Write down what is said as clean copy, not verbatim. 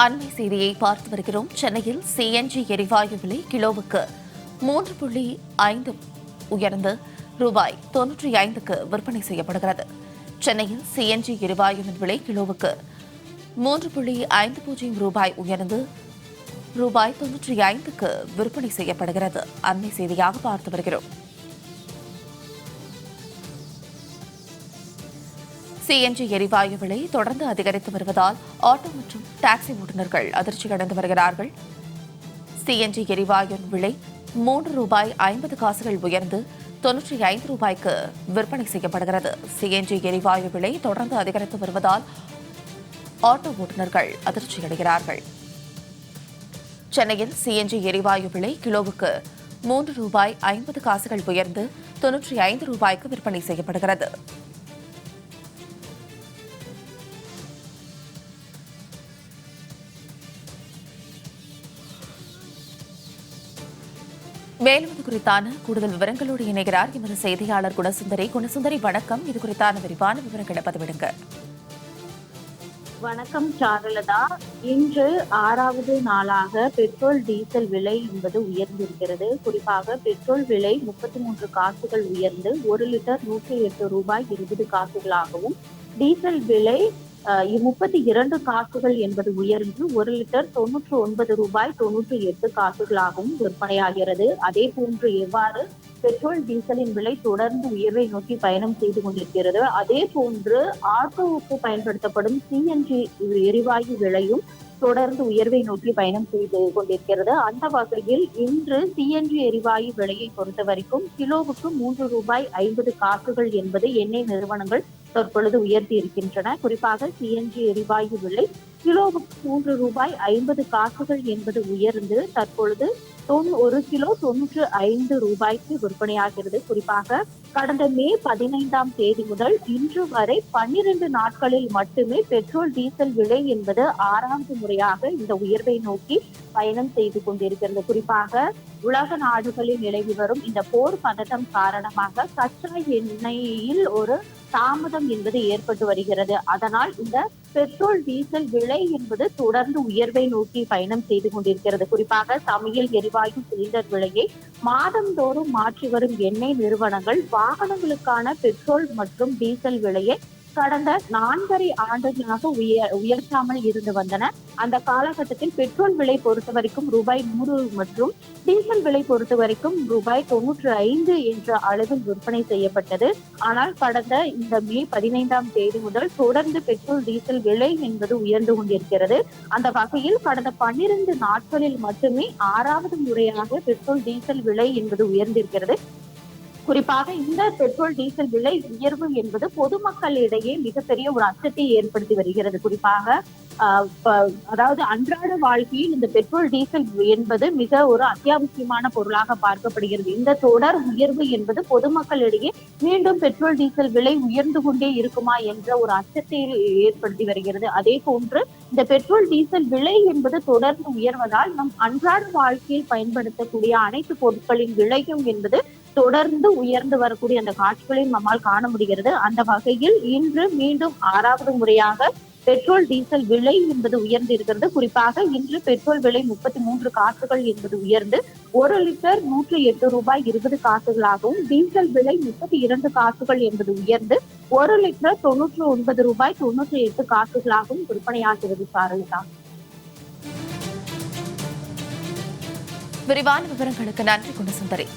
அண்மை செய்தியை பார்த்து வருகிறோம். சென்னையில் சிஎன்ஜி எரிவாயு விலை கிலோவுக்கு 3.5 உயர்ந்து ரூபாய் 95க்கு விற்பனை செய்யப்படுகிறது. சென்னையில் சிஎன்ஜி எரிவாயுவின் விலை கிலோவுக்கு 3.50 ரூபாய் உயர்ந்து ரூபாய் 95க்கு விற்பனை செய்யப்படுகிறது. அண்மை செய்தியாக பார்த்து வருகிறோம். சிஎன்ஜி எரிவாயு விலை தொடர்ந்து அதிகரித்து வருவதால் ஆட்டோ மற்றும் டாக்ஸி ஓட்டுநர்கள் அதிர்ச்சியடைந்து வருகிறார்கள். சிஎன்ஜி எரிவாயுவின் விலை 3 ரூபாய் 50 காசுகள் உயர்ந்து 95 ரூபாய்க்கு விற்பனை செய்யப்படுகிறது. சிஎன்ஜி எரிவாயு விலை தொடர்ந்து அதிகரித்து வருவதால் ஆட்டோ ஓட்டுநர்கள் அதிர்ச்சியடைகிறார்கள். சென்னையில் சிஎன்ஜி எரிவாயு விலை கிலோவுக்கு 3 ரூபாய் 50 காசுகள் உயர்ந்து 95 ரூபாய்க்கு விற்பனை செய்யப்படுகிறது. மேலும் இது குறித்தான கூடுதல் விவரங்களோடு இணைகிறார் எமது செய்தியாளர் குணசுந்தரி. குணசுந்தரி, வணக்கம். இது குறித்தான விரிவான விவரங்களை பதிவிடுங்க. வணக்கம் சாருலதா. இன்று 6வது நாளாக பெட்ரோல் டீசல் விலை என்பது உயர்ந்திருக்கிறது. குறிப்பாக பெட்ரோல் விலை 33 காசுகள் உயர்ந்து 1 லிட்டர் 108 ரூபாய் 20 காசுகளாகவும், டீசல் விலை 32 காசுகள் என்பது உயர்ந்து 1 லிட்டர் 99 ரூபாய் 98 காசுகளாகவும் விற்பனையாகிறது. அதே போன்று எவ்வாறு பெட்ரோல் டீசலின் விலை தொடர்ந்து உயர்வை நோக்கி பயணம் செய்து கொண்டிருக்கிறது, அதே போன்று ஆட்டோவுக்கு பயன்படுத்தப்படும் சிஎன்ஜி எரிவாயு விலையும் தொடர்ந்து உயர்வை நோக்கி பயணம் செய்து கொண்டிருக்கிறது. அந்த வகையில் இன்று சிஎன்ஜி எரிவாயு விலையை பொறுத்த வரைக்கும் கிலோவுக்கு 3 ரூபாய் 50 காசுகள் என்பது எண்ணெய் நிறுவனங்கள் தற்பொழுது உயர்த்தி இருக்கின்றன. குறிப்பாக சிஎன்ஜி எரிவாயு விலை கிலோவுக்கு 3 ரூபாய் 50 காசுகள் என்பது உயர்ந்து தற்பொழுது 1 கிலோ 95 ரூபாய்க்கு விற்பனையாகிறது. குறிப்பாக கடந்த மே 15ஆம் தேதி முதல் இன்று வரை 12 நாட்களில் மட்டுமே பெட்ரோல் டீசல் விலை என்பது 6வது முறையாக இந்த உயர்வை நோக்கி பயணம் செய்து கொண்டிருக்கிறது. குறிப்பாக உலக நாடுகளில் நிலவி வரும் இந்த போர் பதட்டம் காரணமாக கச்சா எண்ணெயில் ஒரு தாமதம் என்பது ஏற்பட்டு வருகிறது. அதனால் இந்த பெட்ரோல் டீசல் விலை என்பது தொடர்ந்து உயர்வை நோக்கி பயணம் செய்து கொண்டிருக்கிறது. குறிப்பாக சமையல் எரிவாயு சிலிண்டர் விலையை மாதந்தோறும் மாற்றி வரும் எண்ணெய் நிறுவனங்கள் வாகனங்களுக்கான பெட்ரோல் மற்றும் டீசல் விலையை கடந்த 4.5 ஆண்டுகளாக உயர்த்தாமல் இருந்து வந்தன. அந்த காலகட்டத்தில் பெட்ரோல் விலை பொறுத்த வரைக்கும் ரூபாய் 100 மற்றும் டீசல் விலை பொறுத்த வரைக்கும் ரூபாய் 95 என்ற அளவில் விற்பனை செய்யப்பட்டது. ஆனால் கடந்த இந்த மே 15ஆம் தேதி முதல் தொடர்ந்து பெட்ரோல் டீசல் விலை என்பது உயர்ந்து கொண்டிருக்கிறது. அந்த வகையில் கடந்த 12 நாட்களில் மட்டுமே 6வது முறையாக பெட்ரோல் டீசல் விலை என்பது உயர்ந்திருக்கிறது. குறிப்பாக இந்த பெட்ரோல் டீசல் விலை உயர்வு என்பது பொதுமக்களிடையே மிகப்பெரிய ஒரு அச்சத்தை ஏற்படுத்தி வருகிறது. குறிப்பாக அதாவது அன்றாட வாழ்க்கையில் இந்த பெட்ரோல் டீசல் என்பது மிக ஒரு அத்தியாவசியமான பொருளாக பார்க்கப்படுகிறது. இந்த தொடர் உயர்வு என்பது பொதுமக்களிடையே மீண்டும் பெட்ரோல் டீசல் விலை உயர்ந்து கொண்டே இருக்குமா என்ற ஒரு அச்சத்தை ஏற்படுத்தி வருகிறது. அதே போன்று இந்த பெட்ரோல் டீசல் விலை என்பது தொடர்ந்து உயர்வதால் நம் அன்றாட வாழ்க்கையில் பயன்படுத்தக்கூடிய அனைத்து பொருட்களின் விலையும் என்பது தொடர்ந்து உயர்ந்து வரக்கூடிய அந்த காட்சிகளையும் நம்மால் காண முடிகிறது. அந்த வகையில் இன்று மீண்டும் 6வது முறையாக பெட்ரோல் டீசல் விலை என்பது உயர்ந்து இருக்கிறது. குறிப்பாக இன்று பெட்ரோல் விலை 33 காசுகள் என்பது உயர்ந்து 1 லிட்டர் 108 ரூபாய் 20 காசுகளாகவும், டீசல் விலை 32 காசுகள் என்பது உயர்ந்து 1 லிட்டர் 99 ரூபாய் 98 காசுகளாகவும் விற்பனையாகிறது. சாரலிதா, விரிவான விவரங்களுக்கு நன்றி குணசுந்தரி.